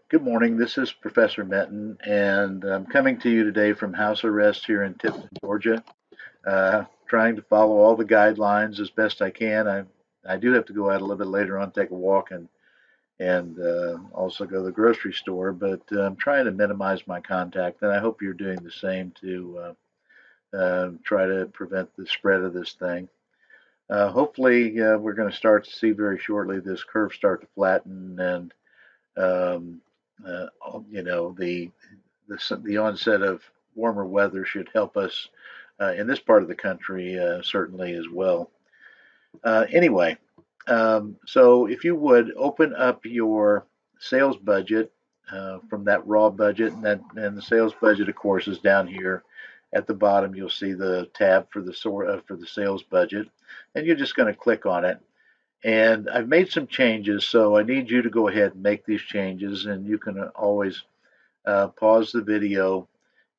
Good morning. This is Professor Menton, and I'm coming to you today from house arrest here in Tipton, Georgia. Trying to follow all the guidelines as best I can. I do have to go out a little bit later on, take a walk, and also go to the grocery store. But I'm trying to minimize my contact, and I hope you're doing the same to try to prevent the spread of this thing. Hopefully, we're going to start to see very shortly this curve start to flatten and um, uh, the onset of warmer weather should help us in this part of the country certainly as well. Anyway, so if you would open up your sales budget from that raw budget, and the sales budget, of course, is down here at the bottom. You'll see the tab for the sales budget, and you're just going to click on it. And I've made some changes, so I need you to go ahead and make these changes. And you can always pause the video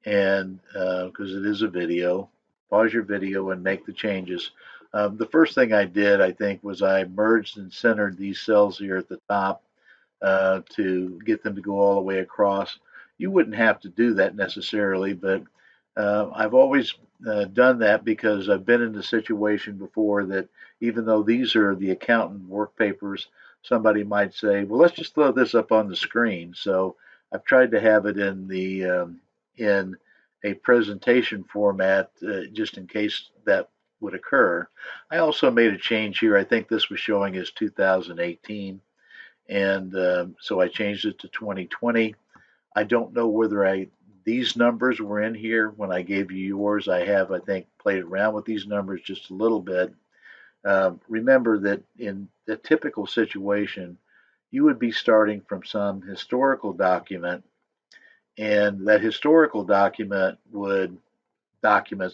and because it is a video, pause your video and make the changes. The first thing I did, I think, was I merged and centered these cells here at the top to get them to go all the way across. You wouldn't have to do that necessarily, but I've always done that because I've been in the situation before that even though these are the accountant work papers, somebody might say, well, let's just throw this up on the screen. So I've tried to have it in a presentation format just in case that would occur. I also made a change here. I think this was showing as 2018, and so I changed it to 2020. I don't know whether these numbers were in here when I gave you yours. I think, played around with these numbers just a little bit. Remember that in the typical situation, you would be starting from some historical document, and that historical documents,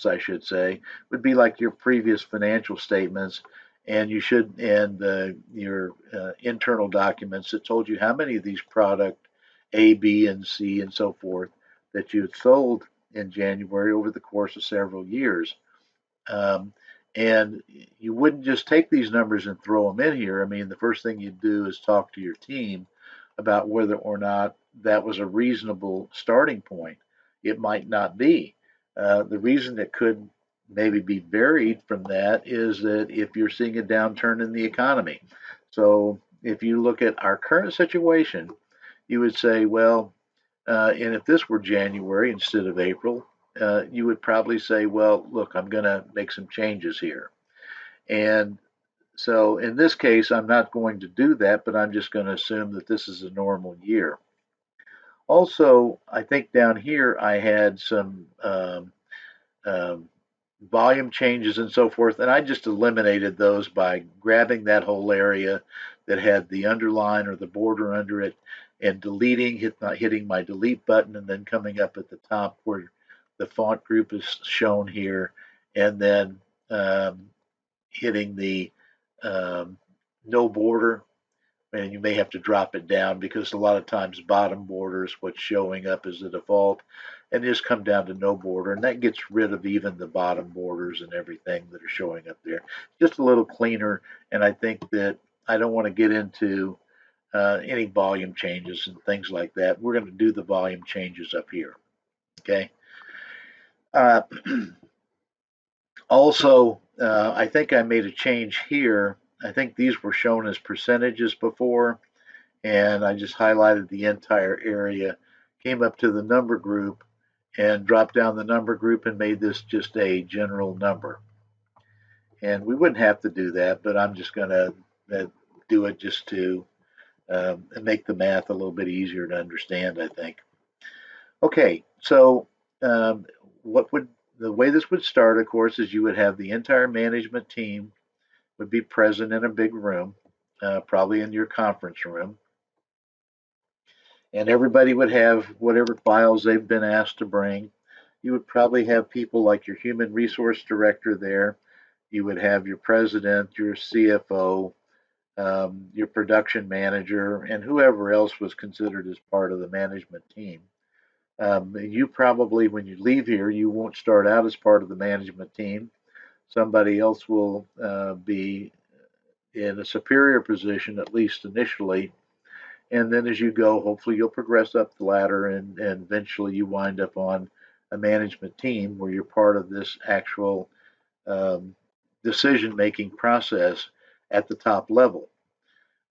I should say, would be like your previous financial statements, and your internal documents that told you how many of these product A, B, and C, and so forth that you had sold in January over the course of several years. Um, and you wouldn't just take these numbers and throw them in here. I mean, the first thing you'd do is talk to your team about whether or not that was a reasonable starting point. It might not be. The reason it could maybe be varied from that is that if you're seeing a downturn in the economy. So if you look at our current situation, you would say, well, and if this were January instead of April, you would probably say, well, look, I'm going to make some changes here. And so in this case, I'm not going to do that, but I'm just going to assume that this is a normal year. Also, I think down here I had some um, volume changes and so forth, and I just eliminated those by grabbing that whole area that had the underline or the border under it and hitting my delete button, and then coming up at the top where the font group is shown here, and then hitting the um, no border, and you may have to drop it down because a lot of times bottom border is what's showing up as the default, and just come down to no border, and that gets rid of even the bottom borders and everything that are showing up there. Just a little cleaner, and I think that I don't want to get into any volume changes and things like that. We're going to do the volume changes up here. Okay. Uh, Also, I think I made a change here. I think these were shown as percentages before, and I just highlighted the entire area, came up to the number group, and dropped down the number group and made this just a general number. And we wouldn't have to do that, but I'm just going to do it just to make the math a little bit easier to understand, I think. Okay, so um, what would the way this would start, of course, is you would have the entire management team would be present in a big room, probably in your conference room, and everybody would have whatever files they've been asked to bring. You would probably have people like your human resource director there. You would have your president, your CFO, your production manager, and whoever else was considered as part of the management team. You probably, when you leave here, you won't start out as part of the management team. Somebody else will be in a superior position, at least initially, And then as you go, hopefully you'll progress up the ladder, and eventually you wind up on a management team where you're part of this actual um, decision making process at the top level.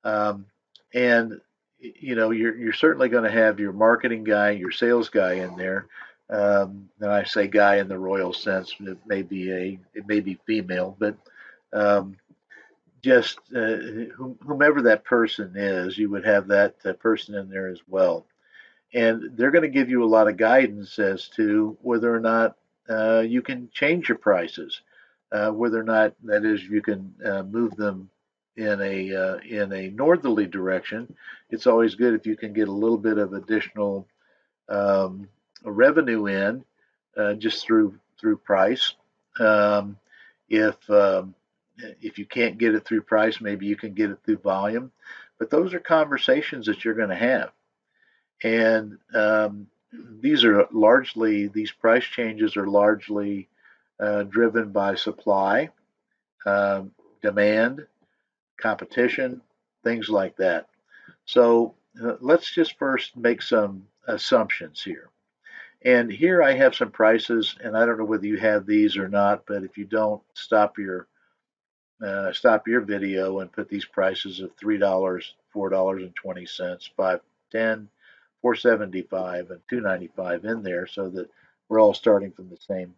Um, and you're certainly going to have your marketing guy, your sales guy in there. And I say guy in the royal sense. It may be female, but um, just whomever that person is, you would have that person in there as well. And they're going to give you a lot of guidance as to whether or not you can change your prices, whether or not that is you can move them in a northerly direction. It's always good if you can get a little bit of additional um, revenue in just through price. Um, if if you can't get it through price, maybe you can get it through volume. But those are conversations that you're going to have, and these price changes are largely driven by supply, um, demand, competition, things like that. So let's just first make some assumptions here. And here I have some prices, and I don't know whether you have these or not, but if you don't, stop your video and put these prices of $3, $4.20, 5.10, 4.75, and 2.95 in there, so that we're all starting from the same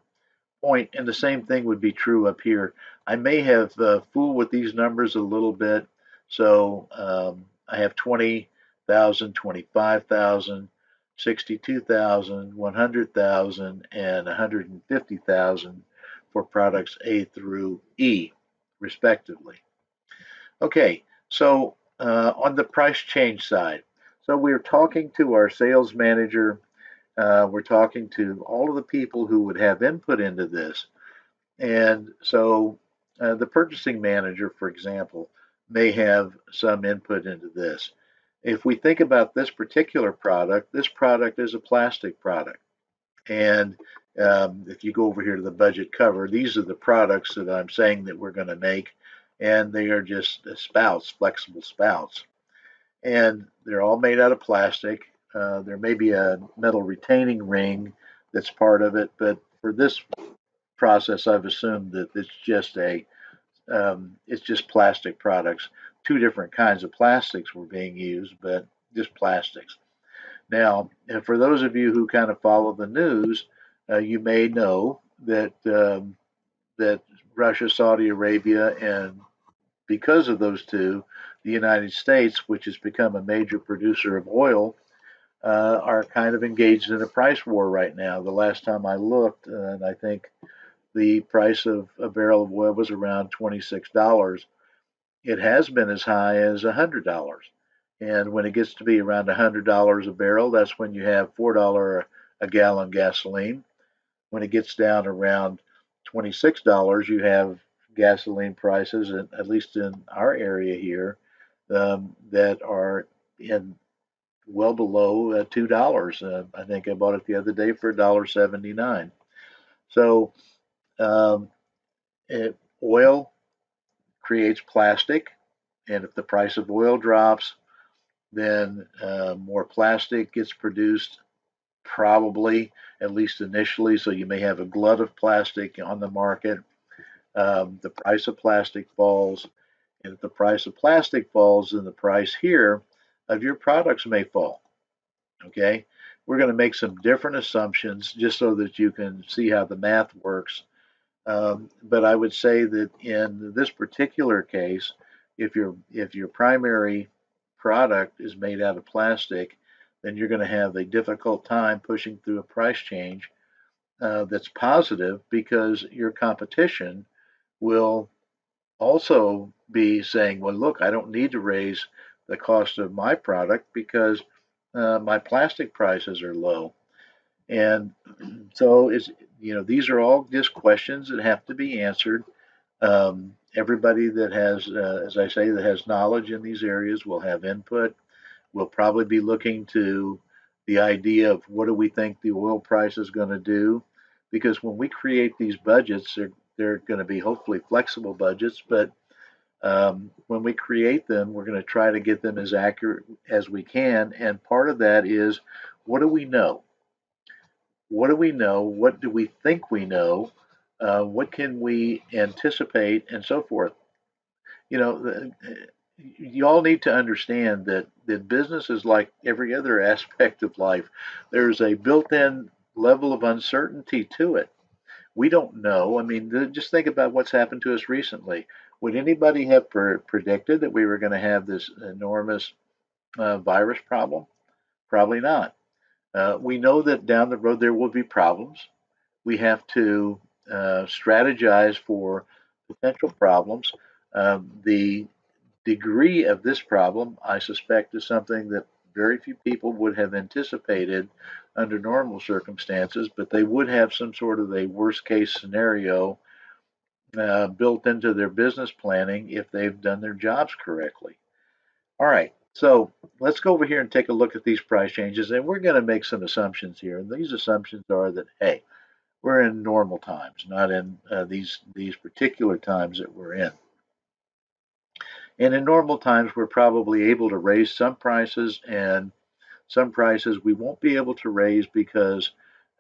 point. And the same thing would be true up here. I may have fooled with these numbers a little bit, so I have 20,000, 25,000, 62,000, 100,000, and 150,000 for products A through E, respectively. Okay, so on the price change side, so we're talking to our sales manager, we're talking to all of the people who would have input into this. And so the purchasing manager, for example, may have some input into this. If we think about this particular product, this product is a plastic product. And if you go over here to the budget cover, these are the products that I'm saying that we're going to make. And they are just spouts, flexible spouts. And they're all made out of plastic. There may be a metal retaining ring that's part of it, but for this process, I've assumed that it's just plastic products. Two different kinds of plastics were being used, but just plastics. Now, and for those of you who kind of follow the news, you may know that Russia, Saudi Arabia, and because of those two, the United States, which has become a major producer of oil, are kind of engaged in a price war right now. The last time I looked, and I think the price of a barrel of oil was around $26. It has been as high as $100. And when it gets to be around $100 a barrel, that's when you have $4 a gallon gasoline. When it gets down around $26, you have gasoline prices, at least in our area here, that are in well below $2. I think I bought it the other day for $1.79. So um, oil creates plastic, and if the price of oil drops, then more plastic gets produced, probably, at least initially. So you may have a glut of plastic on the market. The price of plastic falls, and if the price of plastic falls, then the price here of your products may fall. Okay, we're going to make some different assumptions just so that you can see how the math works. But I would say that in this particular case, if your primary product is made out of plastic, then you're going to have a difficult time pushing through a price change that's positive, because your competition will also be saying, well, look, I don't need to raise the cost of my product because my plastic prices are low. And so these are all just questions that have to be answered. Everybody that has, as I say, that has knowledge in these areas will have input. We'll probably be looking to the idea of what do we think the oil price is going to do, because when we create these budgets, they're going to be hopefully flexible budgets, but When we create them, we're going to try to get them as accurate as we can. And part of that is, what do we know? What do we know? What do we think we know? What can we anticipate, and so forth? You know, you all need to understand that business is like every other aspect of life. There's a built-in level of uncertainty to it. We don't know. I mean, just think about what's happened to us recently. Would anybody have predicted that we were going to have this enormous virus problem? Probably not. We know that down the road there will be problems. We have to strategize for potential problems. The degree of this problem, I suspect, is something that very few people would have anticipated under normal circumstances, but they would have some sort of a worst case scenario built into their business planning if they've done their jobs correctly. All right, so let's go over here and take a look at these price changes, and we're going to make some assumptions here. And these assumptions are that, hey, we're in normal times, not in these particular times that we're in. And in normal times, we're probably able to raise some prices, and some prices we won't be able to raise because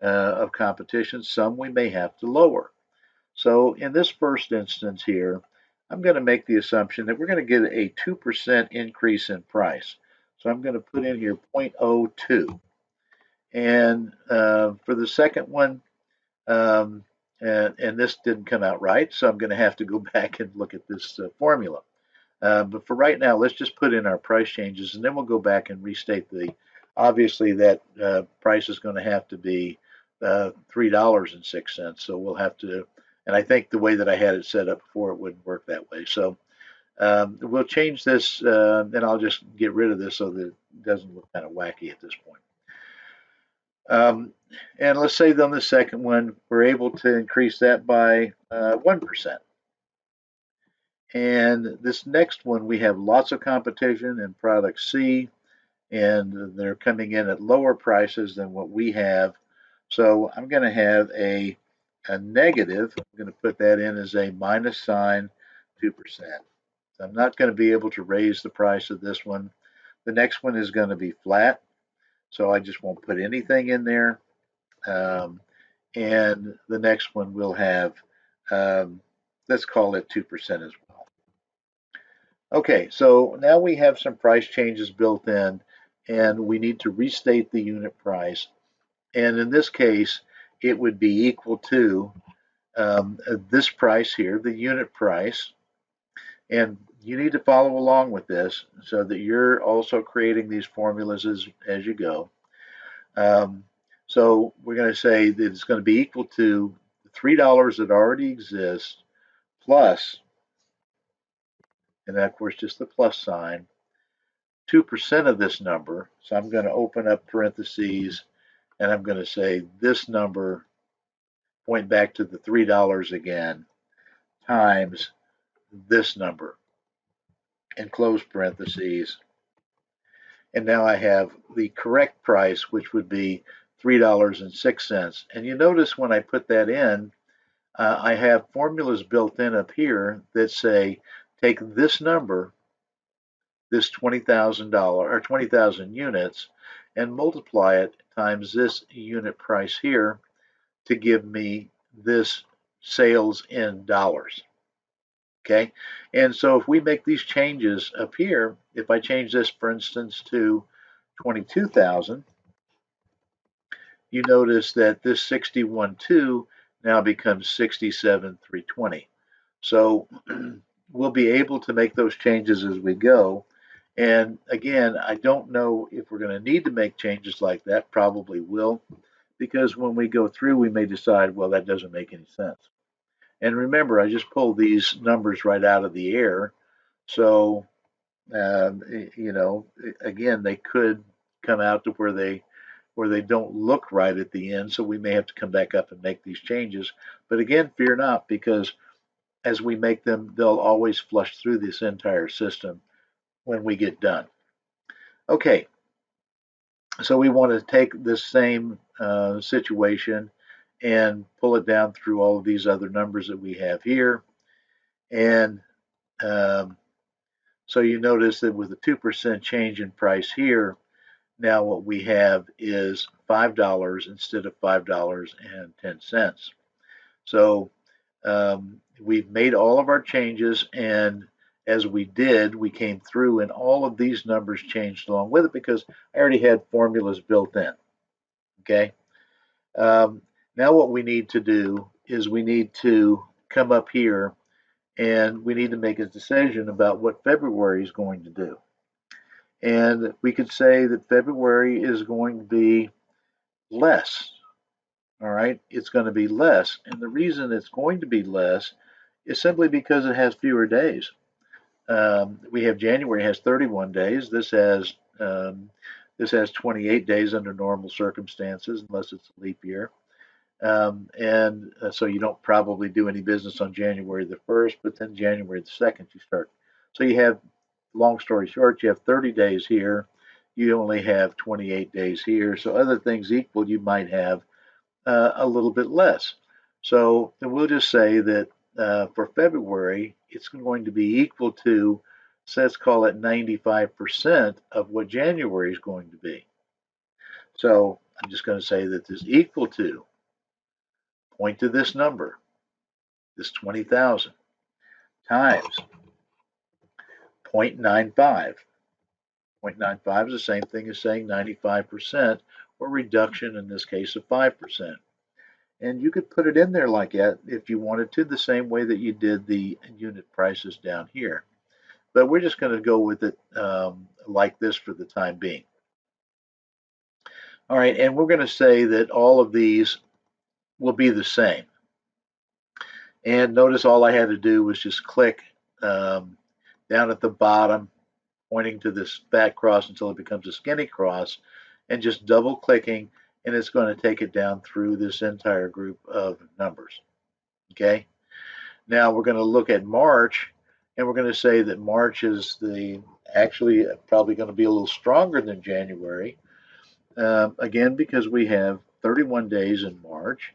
of competition. Some we may have to lower. So in this first instance here, I'm going to make the assumption that we're going to get a 2% increase in price. So I'm going to put in here 0.02. And for the second one, and this didn't come out right, so I'm going to have to go back and look at this formula. But for right now, let's just put in our price changes, and then we'll go back and restate obviously that price is going to have to be $3.06. So we'll have to, and I think the way that I had it set up before, it wouldn't work that way. So we'll change this, and I'll just get rid of this so that it doesn't look kind of wacky at this point. And let's say on the second one, we're able to increase that by 1%. And this next one, we have lots of competition in product C, and they're coming in at lower prices than what we have. So I'm going to have a negative. I'm going to put that in as a minus sign 2%. So I'm not going to be able to raise the price of this one. The next one is going to be flat, so I just won't put anything in there. And the next one will have, let's call it 2% as well. Okay, so now we have some price changes built in, and we need to restate the unit price. And in this case, it would be equal to this price here, the unit price. And you need to follow along with this so that you're also creating these formulas as you go. So we're going to say that it's going to be equal to $3 that already exists plus, and of course just the plus sign, 2% of this number. So I'm going to open up parentheses and I'm going to say this number, point back to the $3 again, times this number, and close parentheses. And now I have the correct price, which would be $3.06. And you notice when I put that in, I have formulas built in up here that say take this number, this $20,000 or 20,000 units, and multiply it times this unit price here to give me this sales in dollars. Okay, and so if we make these changes up here, if I change this, for instance, to 22,000, you notice that this 61.2 now becomes 67,320. So we'll be able to make those changes as we go. And again, I don't know if we're going to need to make changes like that. Probably will, because when we go through, we may decide, well, that doesn't make any sense. And remember, I just pulled these numbers right out of the air. So, you know, again, they could come out to where they don't look right at the end. So we may have to come back up and make these changes. But again, fear not, because as we make them, they'll always flush through this entire system when we get done. Okay, so we want to take this same situation and pull it down through all of these other numbers that we have here. And Um, so you notice that with a 2% change in price here, now what we have is $5 instead of $5.10. So we've made all of our changes, and as we did, we came through, and all of these numbers changed along with it because I already had formulas built in. Okay. Um, Now what we need to do is we need to come up here and we need to make a decision about what February is going to do. And we could say that February is going to be less. All right, it's going to be less. And the reason it's going to be less is simply because it has fewer days. We have January has 31 days. This has 28 days under normal circumstances, unless it's a leap year. And so you don't probably do any business on January the 1st, but then January the 2nd you start. So you have, long story short, you have 30 days here. You only have 28 days here. So other things equal, you might have a little bit less. So we'll just say that for February, it's going to be equal to, so let's call it 95% of what January is going to be. So I'm just going to say that this is equal to, point to this number, this 20,000, times 0.95. 0.95 is the same thing as saying 95%, or reduction in this case of 5%. And you could put it in there like that if you wanted to, the same way that you did the unit prices down here. But we're just going to go with it like this for the time being. All right, and we're going to say that all of these will be the same. And notice all I had to do was just click down at the bottom, pointing to this fat cross until it becomes a skinny cross, and just double clicking, and it's going to take it down through this entire group of numbers. Okay. Now we're going to look at March, and we're going to say that March is actually probably going to be a little stronger than January. Again, because we have 31 days in March,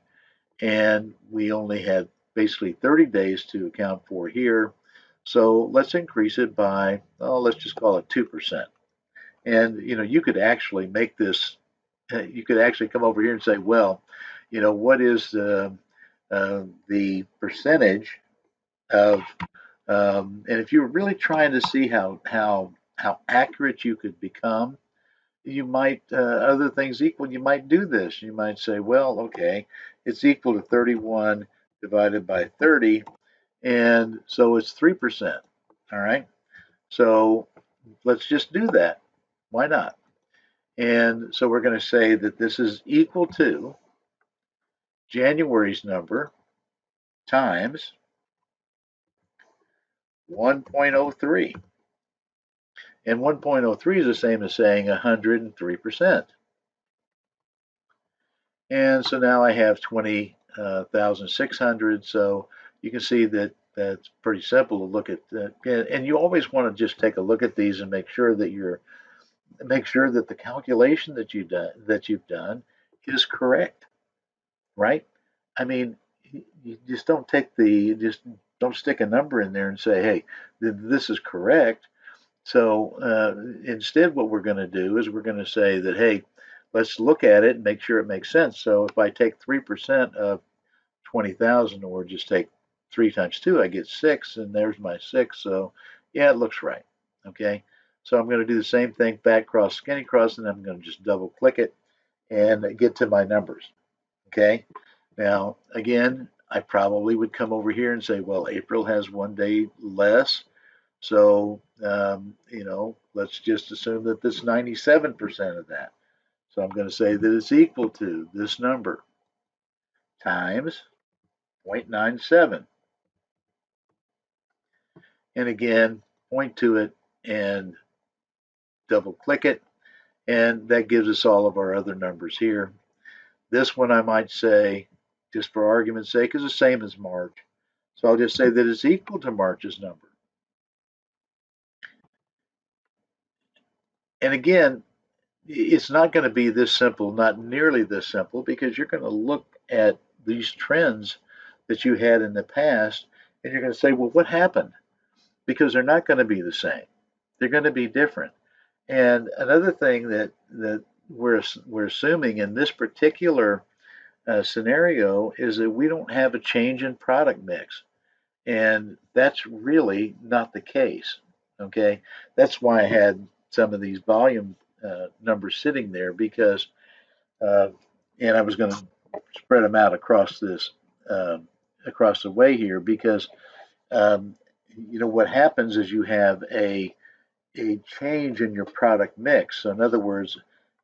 and we only had basically 30 days to account for here. So let's increase it by, let's just call it 2%. And you could actually make this. You could actually come over here and say, well, what is the percentage of, and if you're really trying to see how accurate you could become, you might, other things equal, you might do this. You might say, well, okay, it's equal to 31 divided by 30, and so it's 3%. All right, so let's just do that. Why not? And so we're going to say that this is equal to January's number times 1.03. And 1.03 is the same as saying 103%. And so now I have 20,600. So you can see that that's pretty simple to look at. And you always want to just take a look at these and make sure that the calculation that you've done is correct, right? I mean, you just don't stick a number in there and say, hey, this is correct. So instead, what we're going to do is we're going to say that, hey, let's look at it and make sure it makes sense. So if I take 3% of 20,000, or just take 3 times 2, I get 6, and there's my 6. So yeah, it looks right. Okay. So I'm going to do the same thing, fat cross, skinny cross, and I'm going to just double click it and get to my numbers. Okay. Now, again, I probably would come over here and say, well, April has 1 day less. So, let's just assume that this 97% of that. So I'm going to say that it's equal to this number times 0.97. And again, point to it and double click it. And that gives us all of our other numbers here. This one I might say, just for argument's sake, is the same as March. So I'll just say that it's equal to March's number. And again, it's not going to be this simple, not nearly this simple, because you're going to look at these trends that you had in the past and you're going to say, well, what happened? because they're not going to be the same. They're going to be different. And another thing that we're assuming in this particular scenario is that we don't have a change in product mix, and that's really not the case. Okay, that's why I had some of these volume numbers sitting there because, uh, and I was going to spread them out across this across the way here because um, what happens is you have a change in your product mix. So in other words,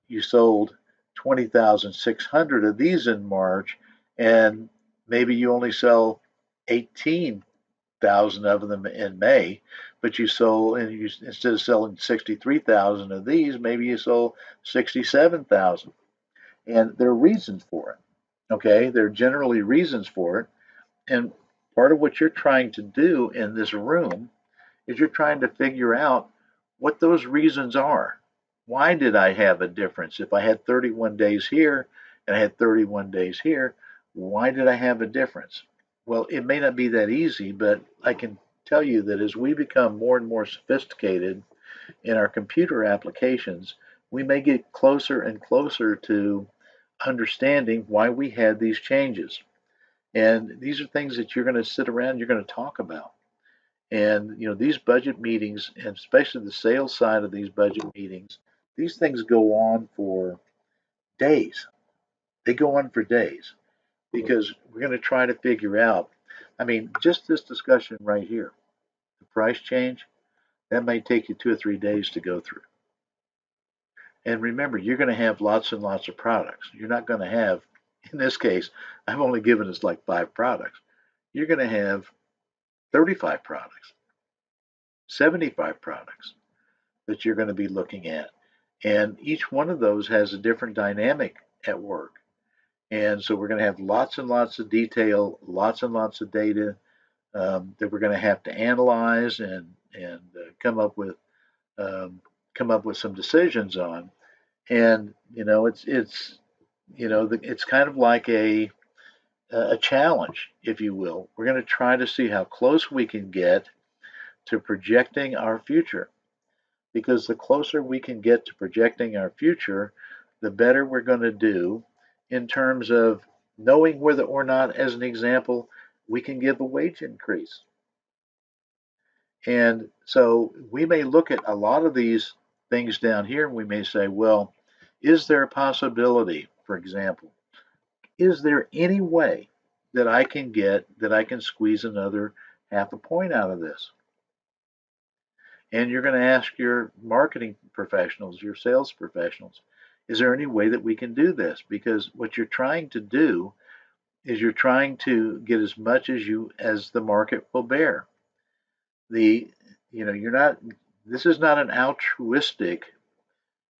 you sold 20,600 of these in March, and maybe you only sell 18,000 of them in May, but you sold, and you, instead of selling 63,000 of these, maybe you sold 67,000. And there are reasons for it. Okay, there are generally reasons for it. And part of what you're trying to do in this room is you're trying to figure out what those reasons are. Why did I have a difference? If I had 31 days here and I had 31 days here, why did I have a difference? Well, it may not be that easy, but I can tell you that as we become more and more sophisticated in our computer applications, we may get closer and closer to understanding why we had these changes. And these are things that you're going to sit around, you're going to talk about. And these budget meetings, and especially the sales side of these budget meetings, these things go on for days. They go on for days because we're going to try to figure out. I mean, just this discussion right here, the price change, that may take you 2 or 3 days to go through. And remember, you're going to have lots and lots of products. You're not going to have, in this case, I've only given us like 5 products. You're going to have 35 products, 75 products that you're going to be looking at. And each one of those has a different dynamic at work. And so we're going to have lots and lots of detail, lots and lots of data that we're going to have to analyze and come up with some decisions on. And it's kind of like a challenge, if you will. We're going to try to see how close we can get to projecting our future, because the closer we can get to projecting our future, the better we're going to do in terms of knowing whether or not, as an example, we can give a wage increase. And so we may look at a lot of these things down here and we may say, well, is there a possibility, for example, is there any way that I can squeeze another half a point out of this? And you're going to ask your marketing professionals, your sales professionals, is there any way that we can do this? Because what you're trying to do is you're trying to get as much as the market will bear. The you're not this is not an altruistic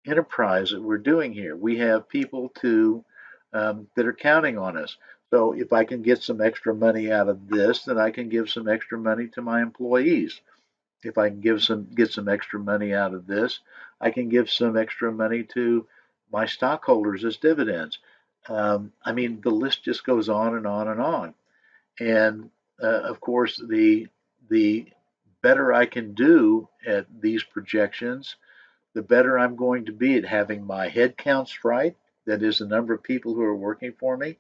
enterprise that we're doing here. We have people that are counting on us. So if I can get some extra money out of this, then I can give some extra money to my employees. If I can get some extra money out of this, I can give some extra money to my stockholders as dividends. I mean, the list just goes on and on and on. And of course, the better I can do at these projections, the better I'm going to be at having my head counts right. That is the number of people who are working for me.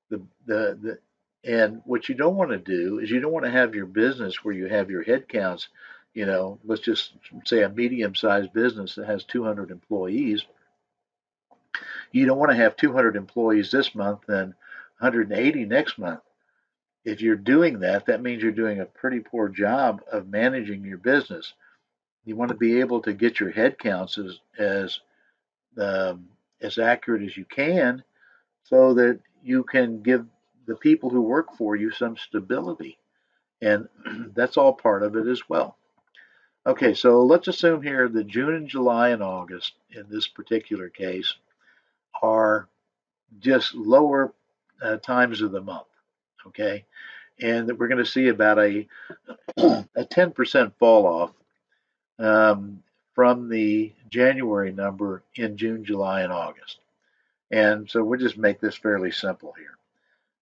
The and what you don't want to do is you don't want to have your business where you have your head counts. Let's just say a medium-sized business that has 200 employees. You don't want to have 200 employees this month and 180 next month. If you're doing that, that means you're doing a pretty poor job of managing your business. You want to be able to get your head counts as accurate as you can, so that you can give the people who work for you some stability, and that's all part of it as well. Okay, so let's assume here that June and July and August, in this particular case, are just lower times of the month. Okay, and that we're going to see about a 10% fall off from the January number in June, July, and August. And so we'll just make this fairly simple here.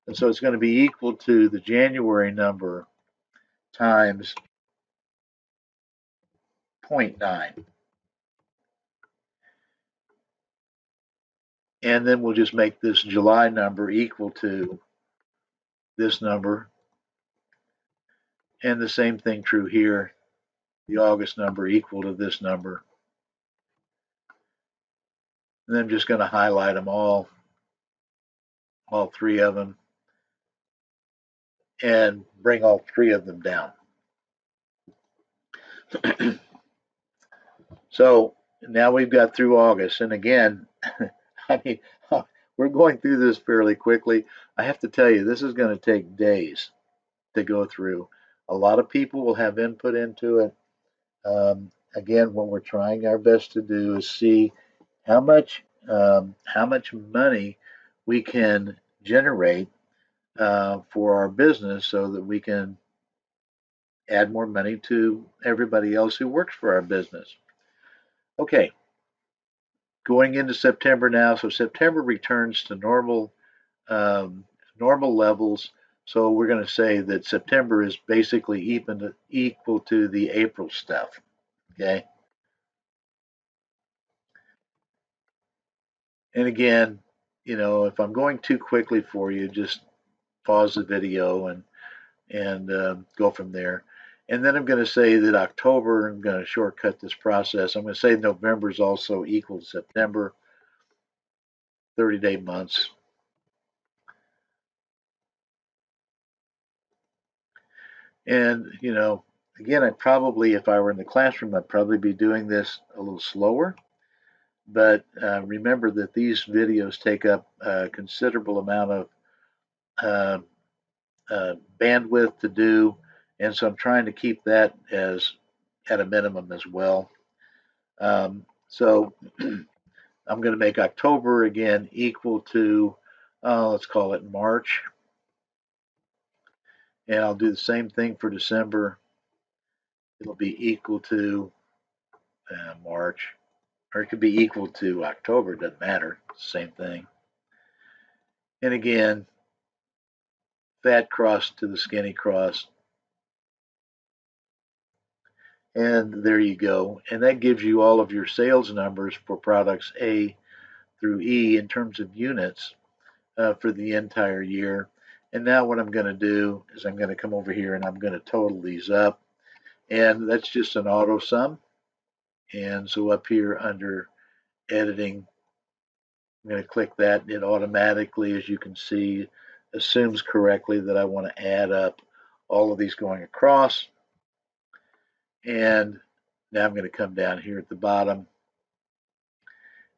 And so it's going to be equal to the January number times 0.9. And then we'll just make this July number equal to this number. And the same thing true here, the August number equal to this number. And I'm just going to highlight them all three of them, and bring all three of them down. So now we've got through August. And again, I mean, we're going through this fairly quickly. I have to tell you, this is going to take days to go through. A lot of people will have input into it. Again, what we're trying our best to do is see how much money we can generate for our business, so that we can add more money to everybody else who works for our business. Okay, going into September now. So September returns to normal levels. So we're going to say that September is basically equal to the April stuff. Okay. And again, if I'm going too quickly for you, just pause the video and go from there. And then I'm going to say that October, I'm going to shortcut this process. I'm going to say November is also equal to September, 30-day months. And, again, if I were in the classroom, I'd probably be doing this a little slower. But remember that these videos take up a considerable amount of uh, bandwidth to do. And so I'm trying to keep that as at a minimum as well. So I'm going to make October again equal to, let's call it March. And I'll do the same thing for December. It'll be equal to March, or it could be equal to October, it doesn't matter, same thing. And again, fat cross to the skinny cross. And there you go. And that gives you all of your sales numbers for products A through E in terms of units for the entire year. And now what I'm going to do is I'm going to come over here and I'm going to total these up. And that's just an auto sum. And so up here under editing, I'm going to click that, and it automatically, as you can see, assumes correctly that I want to add up all of these going across. And now I'm going to come down here at the bottom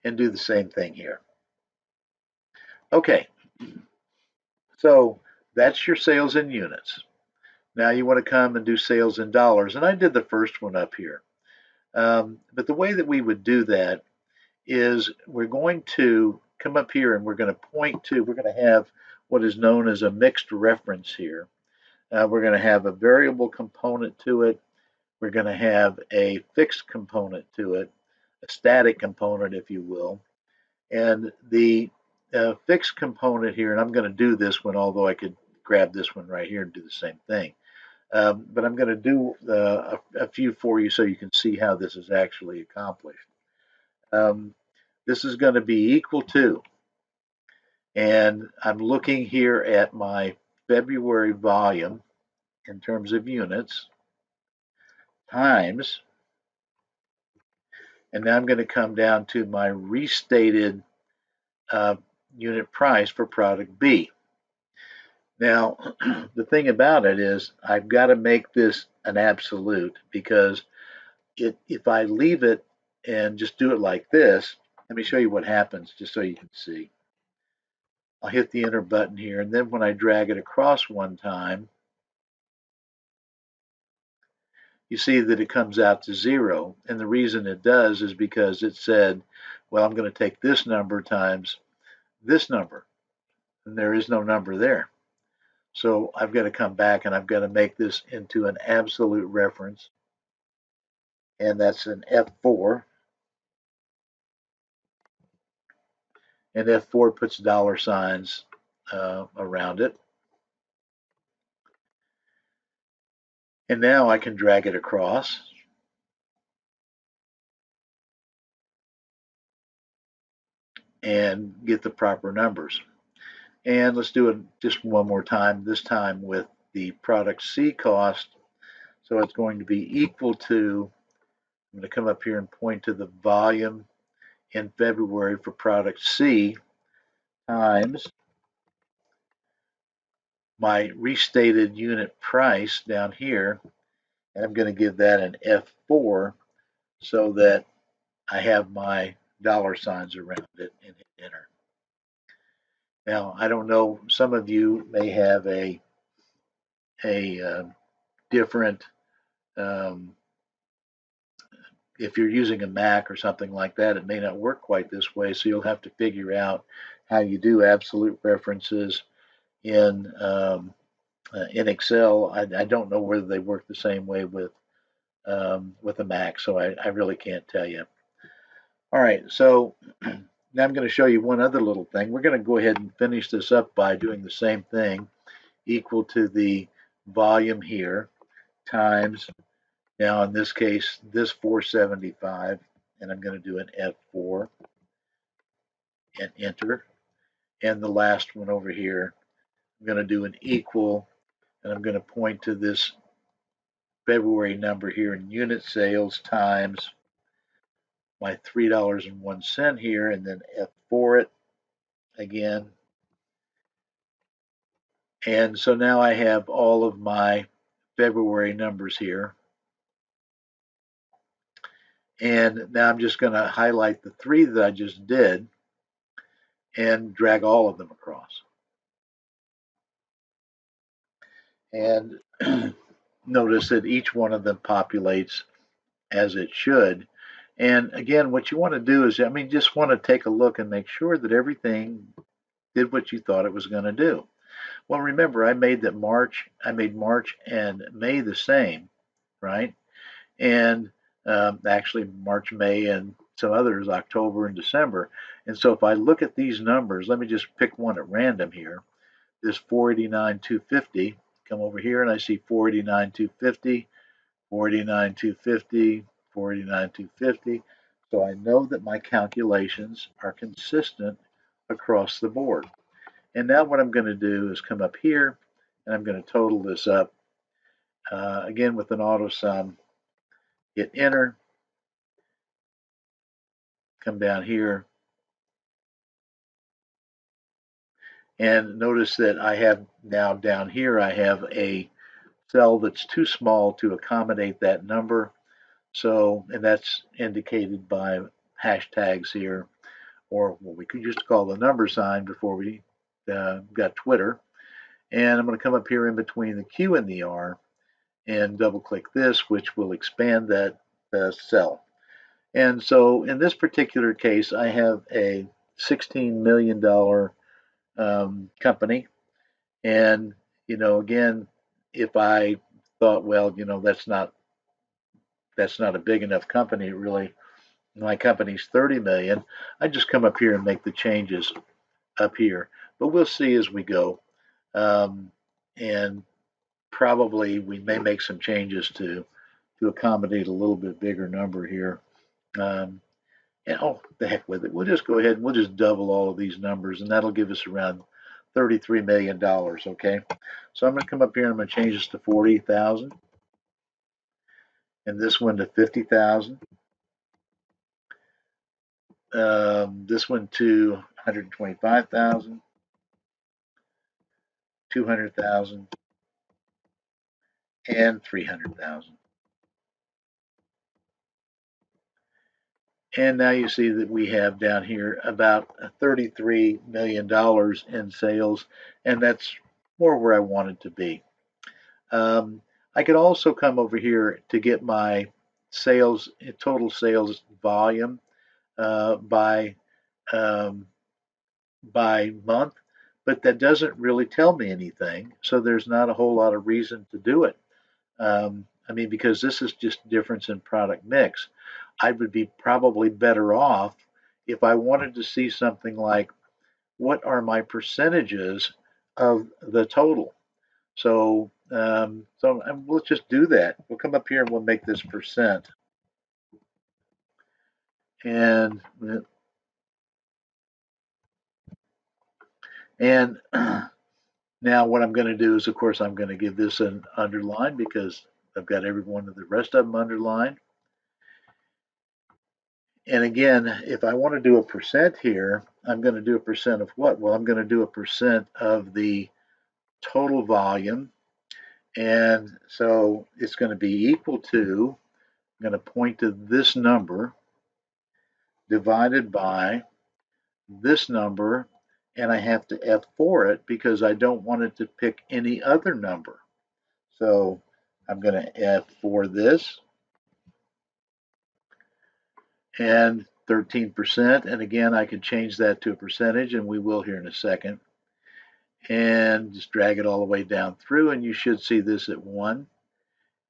and do the same thing here. Okay, so that's your sales in units. Now you want to come and do sales in dollars, and I did the first one up here. But the way that we would do that is we're going to come up here and we're going to have what is known as a mixed reference here. We're going to have a variable component to it. We're going to have a fixed component to it, a static component, if you will. And the fixed component here, and I'm going to do this one, although I could grab this one right here and do the same thing. But I'm going to do a few for you so you can see how this is actually accomplished. This is going to be equal to, and I'm looking here at my February volume in terms of units, times, and now I'm going to come down to my restated unit price for product B. Now, the thing about it is I've got to make this an absolute, because if I leave it and just do it like this, let me show you what happens just so you can see. I'll hit the enter button here, and then when I drag it across one time, you see that it comes out to 0. And the reason it does is because it said, well, I'm going to take this number times this number, and there is no number there. So I've got to come back and I've got to make this into an absolute reference, and that's an F4. And F4 puts dollar signs around it. And now I can drag it across. and get the proper numbers. And let's do it just one more time, this time with the product C cost. So it's going to be equal to, I'm going to come up here and point to the volume in February for product C times my restated unit price down here, and I'm going to give that an F4 so that I have my dollar signs around it and hit enter. Now, I don't know, some of you may have a different, um, if you're using a Mac or something like that, it may not work quite this way, so you'll have to figure out how you do absolute references in Excel. I don't know whether they work the same way with a Mac, so I really can't tell you. All right, so now I'm going to show you one other little thing. We're going to go ahead and finish this up by doing the same thing, equal to the volume here times, now in this case, this 475, and I'm going to do an F4 and enter. And the last one over here, I'm going to do an equal, and I'm going to point to this February number here in unit sales times my $3.01 here, and then F4 it again. And so now I have all of my February numbers here. And now I'm just going to highlight the three that I just did and drag all of them across. And notice that each one of them populates as it should. And again, what you want to do is, just want to take a look and make sure that everything did what you thought it was going to do. Well, remember, I made March and May the same, right? And actually March, May, and some others, October and December. And so if I look at these numbers, let me just pick one at random here. This 489,250, come over here and I see 489,250, 489,250, 489,250. So I know that my calculations are consistent across the board. And now what I'm going to do is come up here and I'm going to total this up. Again, with an auto sum, hit enter, come down here, and notice that I have now down here, I have a cell that's too small to accommodate that number. So, and that's indicated by hashtags here, or what we could just call the number sign before we got Twitter. And I'm going to come up here in between the Q and the R and double click this, which will expand that cell. And so in this particular case, I have a $16 million company. And, again, if I thought, well, that's not a big enough company, really. My company's 30 million. I just come up here and make the changes up here. But we'll see as we go. And probably we may make some changes to accommodate a little bit bigger number here. And the heck with it. We'll just go ahead and we'll just double all of these numbers, and that'll give us around $33 million. Okay. So I'm going to come up here and I'm going to change this to 40,000, and this one to 50,000. This one to 125,000, 200,000, and 300,000. And now you see that we have down here about $33 million in sales, and that's more where I wanted to be. I could also come over here to get my total sales volume uh, by um, by month, but that doesn't really tell me anything. So there's not a whole lot of reason to do it. Because this is just difference in product mix. I would be probably better off if I wanted to see something like what are my percentages of the total. So let's just do that. We'll come up here and we'll make this percent. And And now what I'm going to do is, of course, I'm going to give this an underline because I've got every one of the rest of them underlined. And again, if I want to do a percent here, I'm going to do a percent of what? Well, I'm going to do a percent of the total volume. And so it's going to be equal to, I'm going to point to this number divided by this number, and I have to F4 it because I don't want it to pick any other number. So I'm going to F4 this and 13%. And again, I can change that to a percentage, and we will here in a second. And just drag it all the way down through, and you should see this at 1.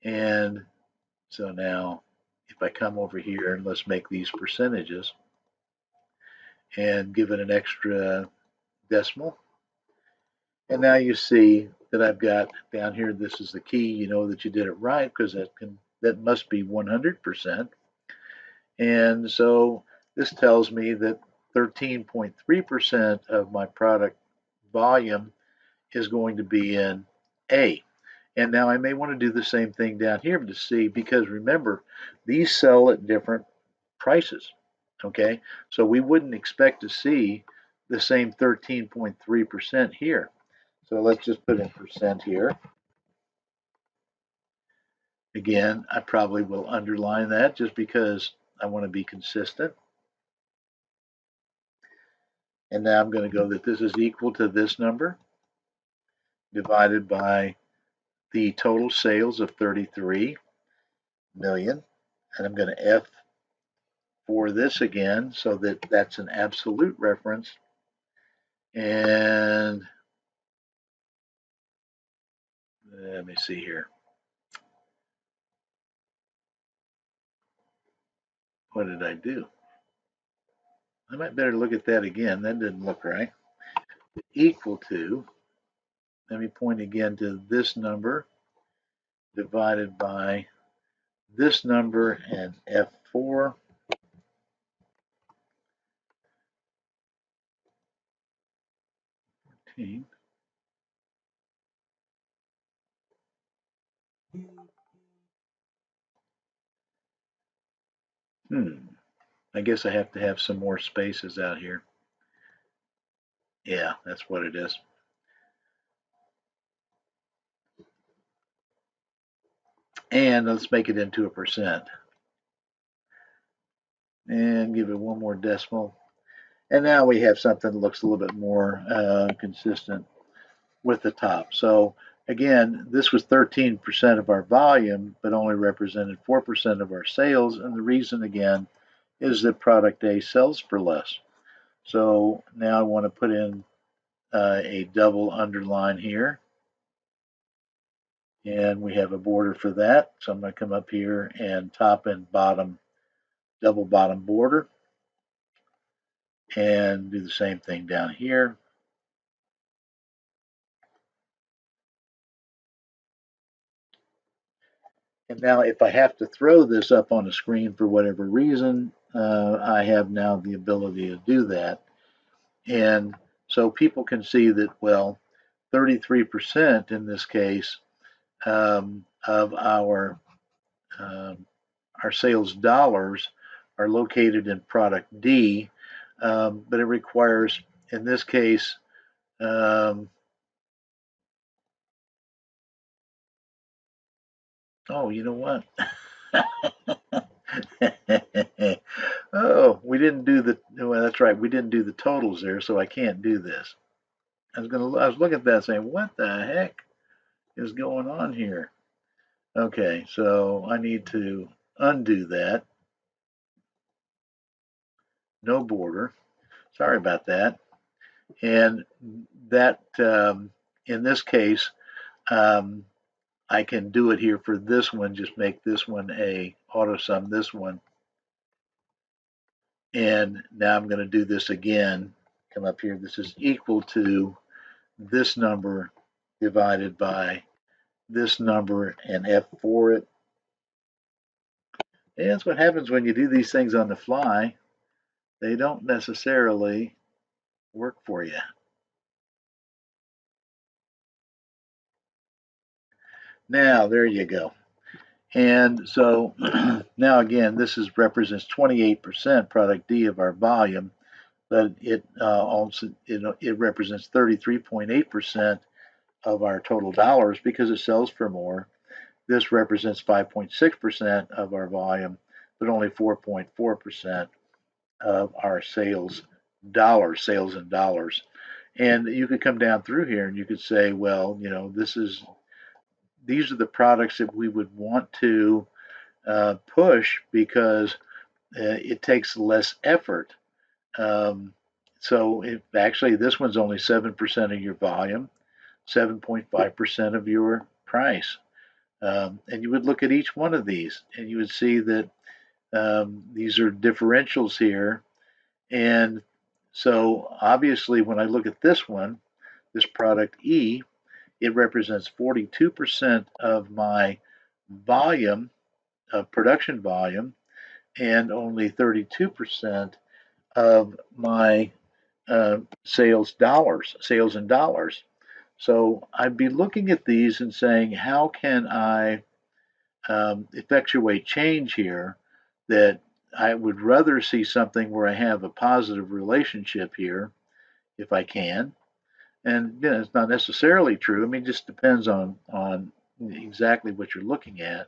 And so now if I come over here and let's make these percentages and give it an extra decimal. And now you see that I've got down here, this is the key, you know that you did it right because that must be 100%. And so this tells me that 13.3% of my product volume is going to be in A. And now I may want to do the same thing down here to see, because remember, these sell at different prices. Okay, so we wouldn't expect to see the same 13.3% here. So let's just put in percent here. Again, I probably will underline that just because I want to be consistent. And now I'm going to go that this is equal to this number divided by the total sales of 33 million. And I'm going to F for this again so that that's an absolute reference. And let me see here. What did I do? I might better look at that again. That didn't look right. Equal to, let me point again to this number divided by this number and F4. I guess I have to have some more spaces out here. Yeah, that's what it is. And let's make it into a percent. And give it one more decimal. And now we have something that looks a little bit more consistent with the top. So again, this was 13% of our volume, but only represented 4% of our sales. And the reason, again, is that product A sells for less. So now I want to put in a double underline here. And we have a border for that. So I'm going to come up here and top and bottom, double bottom border. And do the same thing down here. And now if I have to throw this up on the screen for whatever reason, I have now the ability to do that. And so people can see that, well, 33% in this case of our sales dollars are located in product D, but it requires, in this case, oh, you know what? Oh, we didn't do the. Well, that's right. We didn't do the totals there, so I can't do this. I was looking at that saying, what the heck is going on here? Okay, so I need to undo that. No border. Sorry about that. And that, in this case, um, I can do it here for this one. Just make this one a auto sum this one. And now I'm going to do this again. Come up here. This is equal to this number divided by this number and F4 it. And that's what happens when you do these things on the fly. They don't necessarily work for you. Now, there you go. And so now again, represents 28% product D of our volume, but it also it represents 33.8% of our total dollars because it sells for more. This represents 5.6% of our volume, but only 4.4% of our sales in dollars. And you could come down through here and you could say, well, these are the products that we would want to push because it takes less effort. Um, actually, this one's only 7% of your volume, 7.5% of your price. And you would look at each one of these and you would see that these are differentials here. And so obviously, when I look at this one, this product E, it represents 42% of my volume, production volume, and only 32% of my sales in dollars. So I'd be looking at these and saying, how can I effectuate change here that I would rather see something where I have a positive relationship here if I can. And it's not necessarily true. I mean, it just depends on exactly what you're looking at.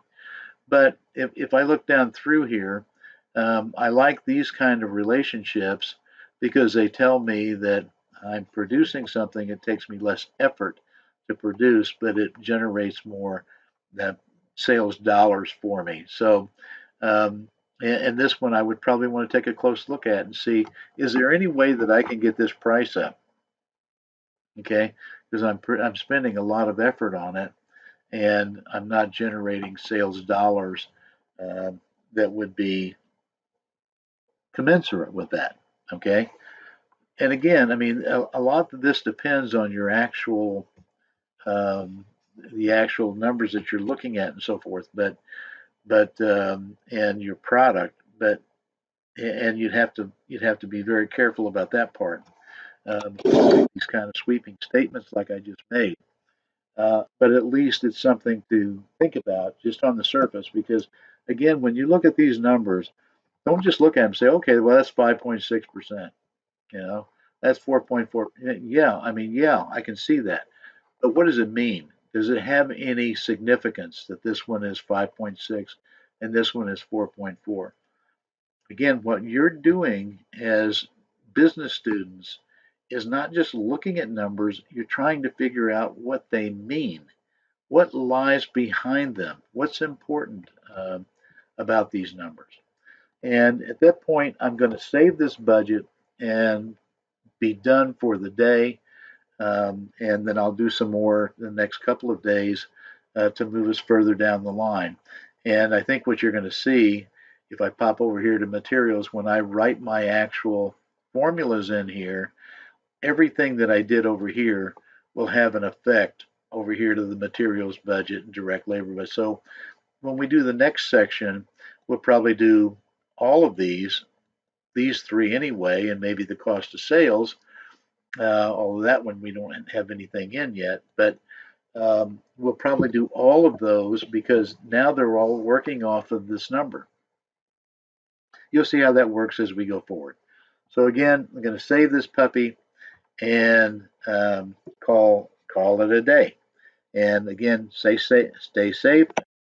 But if I look down through here, I like these kind of relationships because they tell me that I'm producing something. It takes me less effort to produce, but it generates more uh, sales dollars for me. So, um, and this one I would probably want to take a close look at and see, is there any way that I can get this price up? Okay, because I'm spending a lot of effort on it, and I'm not generating sales dollars uh, that would be commensurate with that. Okay, and again, I mean, a lot of this depends on your actual the actual numbers that you're looking at and so forth, but and your product, but and you'd have to be very careful about that part. These kind of sweeping statements like I just made. But at least it's something to think about just on the surface because, again, when you look at these numbers, don't just look at them and say, okay, well, that's 5.6%. You know, that's 4.4. Yeah, I mean, yeah, I can see that. But what does it mean? Does it have any significance that this one is 5.6 and this one is 4.4? Again, what you're doing as business students is not just looking at numbers, you're trying to figure out what they mean. What lies behind them? What's important about these numbers? And at that point, I'm going to save this budget and be done for the day. And then I'll do some more the next couple of days to move us further down the line. And I think what you're going to see if I pop over here to materials, when I write my actual formulas in here, everything that I did over here will have an effect over here to the materials budget and direct labor budget. So when we do the next section, we'll probably do all of these three anyway, and maybe the cost of sales. Although that one we don't have anything in yet, but we'll probably do all of those because now they're all working off of this number. You'll see how that works as we go forward. So again, I'm going to save this puppy and call it a day. And again, stay safe,